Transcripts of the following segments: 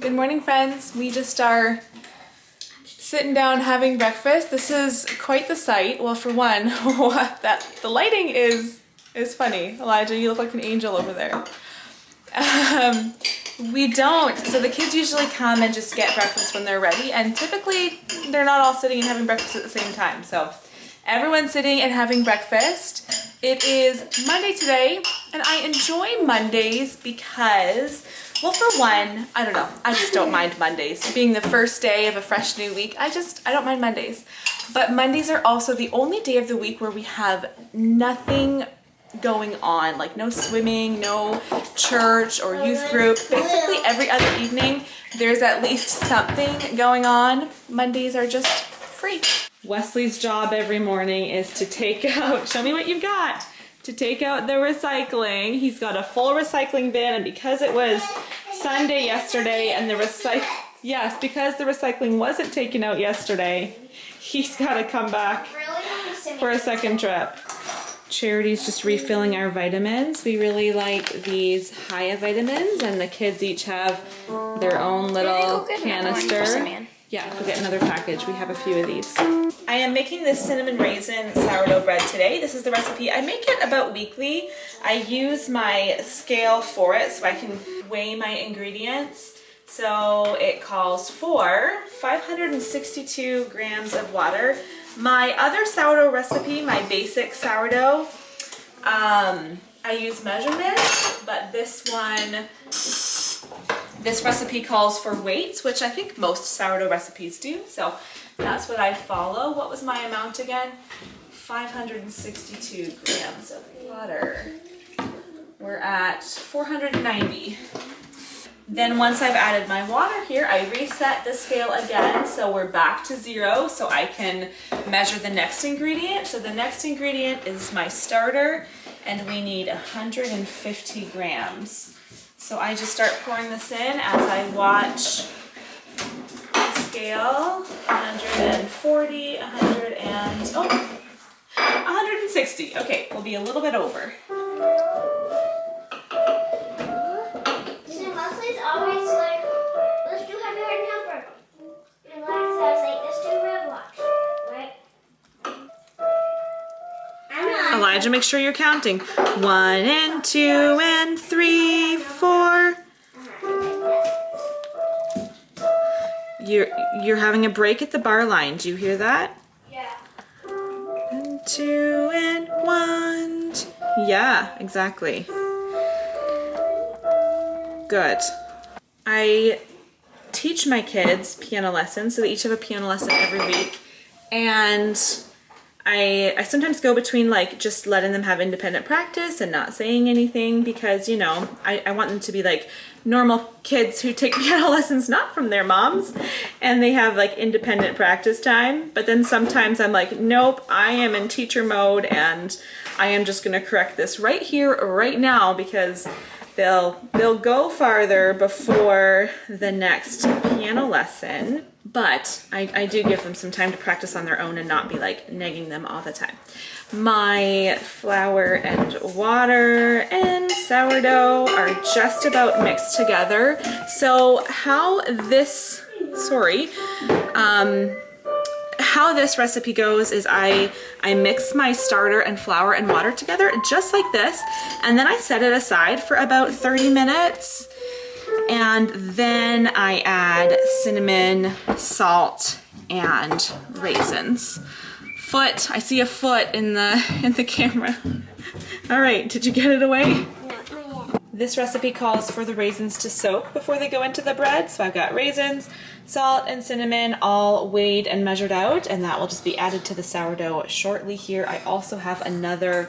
Good morning, friends. We just are sitting down having breakfast. This is quite the sight. Well, for one, the lighting is funny. Elijah, you look like an angel over there. So the kids usually come and just get breakfast when they're ready, and typically they're not all sitting and having breakfast at the same time. So everyone's sitting and having breakfast. It is Monday today, and I enjoy Mondays because, well, for one, I don't know, I just don't mind Mondays. Being the first day of a fresh new week, I don't mind Mondays. But Mondays are also the only day of the week where we have nothing going on, like no swimming, no church or youth group. Basically every other evening there's at least something going on. Mondays are just free. Wesley's job every morning is to take out, show me what you've got, to take out the recycling. He's got a full recycling bin, and because it was Sunday yesterday and because the recycling wasn't taken out yesterday, he's got to come back for a second trip. Charity's just refilling our vitamins. We really like these Haya vitamins, and the kids each have their own little canister. Yeah, go get another package. We have a few of these. I am making this cinnamon raisin sourdough bread today. This is the recipe. I make it about weekly. I use my scale for it so I can weigh my ingredients. So it calls for 562 grams of water. My other sourdough recipe, my basic sourdough, I use measurements, but this recipe calls for weights, which I think most sourdough recipes do. So that's what I follow. What was my amount again? 562 grams of water. We're at 490. Then once I've added my water here, I reset the scale again, so we're back to 0, so I can measure the next ingredient. So the next ingredient is my starter, and we need 150 grams. So I just start pouring this in as I watch the scale. 140, 160. Okay, we'll be a little bit over. Always like, let's do heavy heart number. And Alexa says, like, let's do Roblox, right? I'm not. Elijah, make sure you're counting. 1 and 2 and 3, 4. You're having a break at the bar line. Do you hear that? Yeah. And 2 and 1. Yeah, exactly. Good. I teach my kids piano lessons, so they each have a piano lesson every week, and I sometimes go between like just letting them have independent practice and not saying anything, because, you know, I want them to be like normal kids who take piano lessons not from their moms, and they have like independent practice time. But then sometimes I'm like, nope, I am in teacher mode, and I am just gonna correct this right here, right now, because they'll go farther before the next piano lesson. But I do give them some time to practice on their own and not be like negging them all the time. My flour and water and sourdough are just about mixed together. So how this recipe goes is I mix my starter and flour and water together just like this, and then I set it aside for about 30 minutes. And then I add cinnamon, salt, and raisins. Foot, I see a foot in the camera. All right, did you get it away? This recipe calls for the raisins to soak before they go into the bread. So I've got raisins, salt, and cinnamon all weighed and measured out, and that will just be added to the sourdough shortly here. I also have another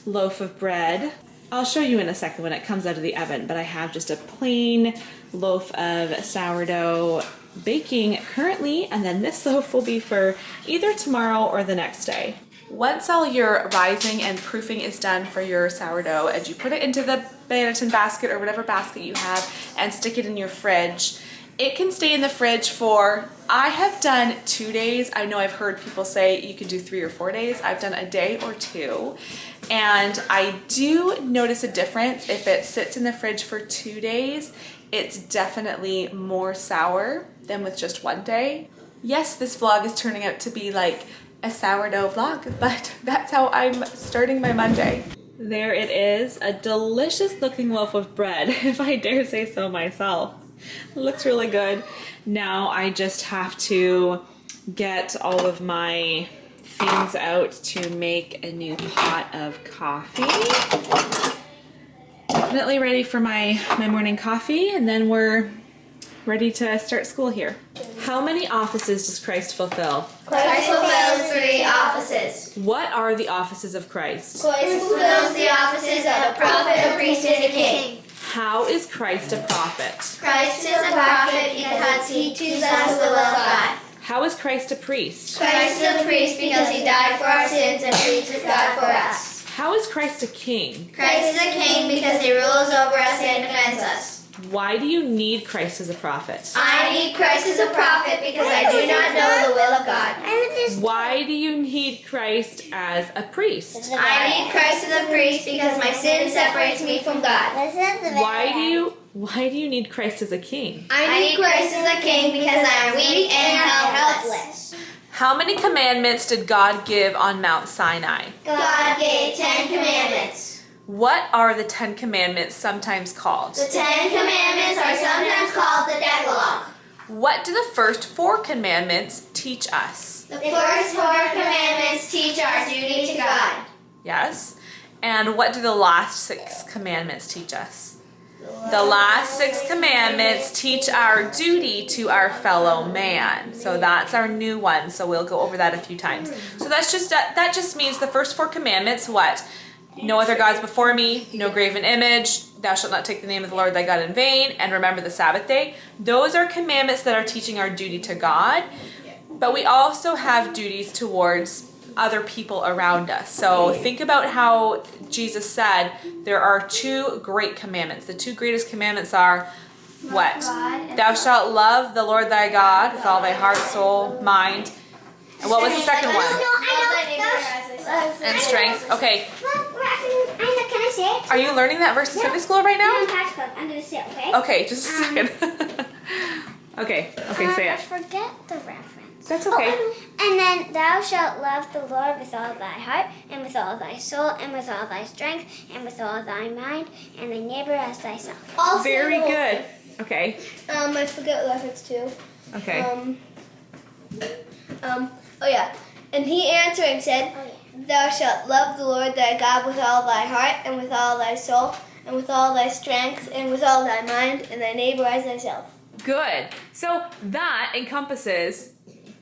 loaf of bread. I'll show you in a second when it comes out of the oven, but I have just a plain loaf of sourdough baking currently, and then this loaf will be for either tomorrow or the next day. Once all your rising and proofing is done for your sourdough, and you put it into the Banneton basket or whatever basket you have and stick it in your fridge, it can stay in the fridge for, I have done 2 days. I know I've heard people say you can do 3 or 4 days. I've done a day or 2. And I do notice a difference if it sits in the fridge for 2 days. it's definitely more sour than with just one day. Yes, this vlog is turning out to be like a sourdough vlog, but that's how I'm starting my Monday. There it is, a delicious looking loaf of bread, if I dare say so myself. It looks really good. Now I just have to get all of my things out to make a new pot of coffee. Definitely ready for my morning coffee, and then we're ready to start school here. How many offices does Christ fulfill? Christ fulfills 3 offices. What are the offices of Christ? Christ fulfills the offices of a prophet, a priest, and a king. How is Christ a prophet? Christ is a prophet because he teaches us the will of God. How is Christ a priest? Christ is a priest because he died for our sins and pleads with God for us. How is Christ a king? Christ is a king because he rules over us and defends us. Why do you need Christ as a prophet? I need Christ as a prophet because I do not know the will of God. Why do you need Christ as a priest? I need Christ as a priest because my sin separates me from God. Why do you need Christ as a king? I need Christ as a king because I am weak and helpless. How many commandments did God give on Mount Sinai? God gave 10 commandments. What are the 10 commandments sometimes called? The 10 commandments are sometimes called the Decalogue. What do the first 4 commandments teach us? The first 4 commandments teach our duty to God. Yes. And what do the last 6 commandments teach us? The last 6 commandments teach our duty to our fellow man. So that's our new one. So we'll go over that a few times. So that just means the first 4 commandments, what? No other gods before me, no graven image, thou shalt not take the name of the Lord thy God in vain, and remember the Sabbath day. Those are commandments that are teaching our duty to God, but we also have duties towards other people around us. So think about how Jesus said there are 2 great commandments. The 2 greatest commandments are what? Thou shalt love the Lord thy God with all thy heart, soul, mind. And what was the second one? And strength. Okay. Can I say it? Are you learning that verse in Sunday school right now? I'm going to say it, okay? Okay, just a second. Okay, say I it. forget the reference. That's okay. And then thou shalt love the Lord with all thy heart, and with all thy soul, and with all thy strength, and with all thy mind, and thy neighbor as thyself. Very good. Okay. I forget the reference too. Okay. Oh yeah. And he answering said, thou shalt love the Lord thy God with all thy heart, and with all thy soul, and with all thy strength, and with all thy mind, and thy neighbor as thyself. Good. So that encompasses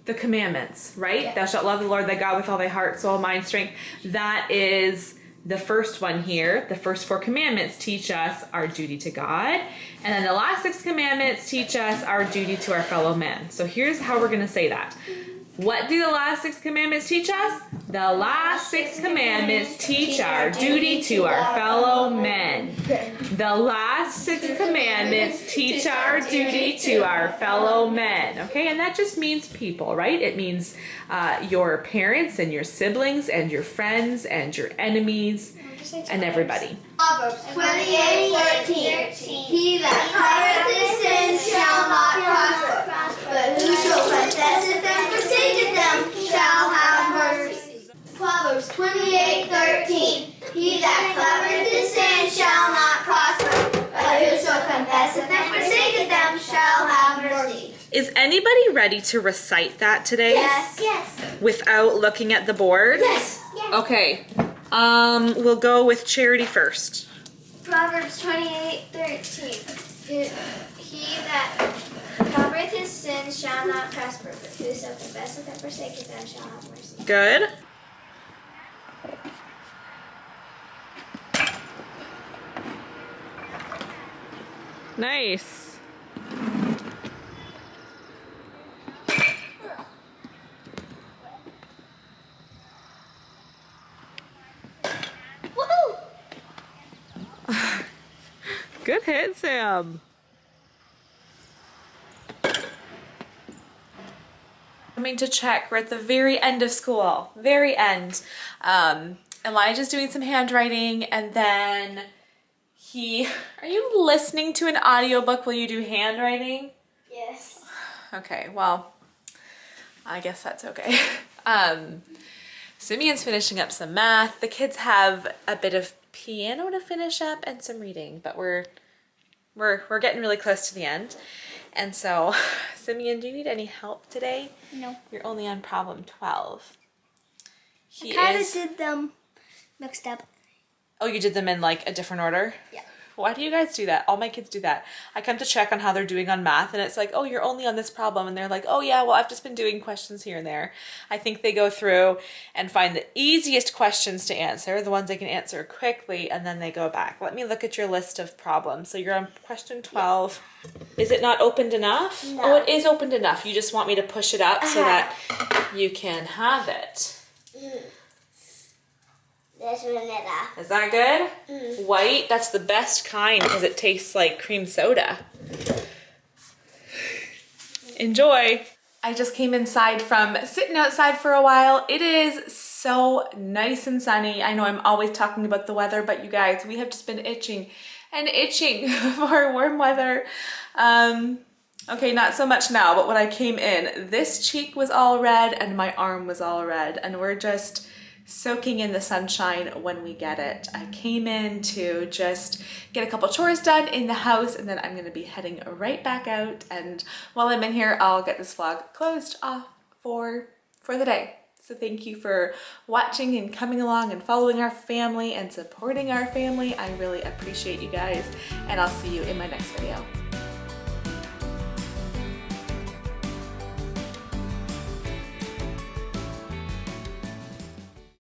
the commandments, right? Yeah. Thou shalt love the Lord thy God with all thy heart, soul, mind, strength. That is the first one here. The first 4 commandments teach us our duty to God. And then the last 6 commandments teach us our duty to our fellow men. So here's how we're going to say that. What do the last 6 commandments teach us? The last 6 commandments teach our duty to our fellow men. The last 6 commandments teach our duty to our fellow men. Okay, and that just means people, right? It means your parents and your siblings and your friends and your enemies and everybody. Proverbs 28:13. He that covereth his sins shall not prosper, but whoso confesseth and forsaketh them shall have mercy. Proverbs 28:13. He that covereth his sins shall not prosper, but whoso confesseth and forsaketh them shall have mercy. Is anybody ready to recite that today? Yes. Yes. Without looking at the board? Yes. Yes. Okay. We'll go with Charity first. Proverbs 28:13. He that covereth his sins shall not prosper, but whoso confesseth and forsaketh them shall have mercy. Good. Nice. Woohoo! Good hit, Sam. Coming to check. We're at the very end of school. Very end. Elijah's doing some handwriting, and then Are you listening to an audiobook while you do handwriting? Yes. Okay, well, I guess that's okay. Simeon's finishing up some math. The kids have a bit of piano to finish up and some reading, but we're getting really close to the end. And so, Simeon, do you need any help today? No. You're only on problem 12. I kind of did them mixed up. Oh, you did them in like a different order? Yeah. Why do you guys do that? All my kids do that. I come to check on how they're doing on math, and it's like, oh, you're only on this problem. And they're like, oh yeah, well, I've just been doing questions here and there. I think they go through and find the easiest questions to answer, the ones they can answer quickly, and then they go back. Let me look at your list of problems. So you're on question 12. Is it not opened enough? No. Oh, it is opened enough. You just want me to push it up so that you can have it. This vanilla. Is that good? White, that's the best kind because it tastes like cream soda. Enjoy. I just came inside from sitting outside for a while. It is so nice and sunny. I know I'm always talking about the weather, but you guys, we have just been itching and itching for warm weather. Okay, not so much now, but when I came in, this cheek was all red and my arm was all red, and we're just soaking in the sunshine when we get it. I came in to just get a couple chores done in the house, and then I'm going to be heading right back out, and while I'm in here I'll get this vlog closed off for the day. So thank you for watching and coming along and following our family and supporting our family. I really appreciate you guys, and I'll see you in my next video.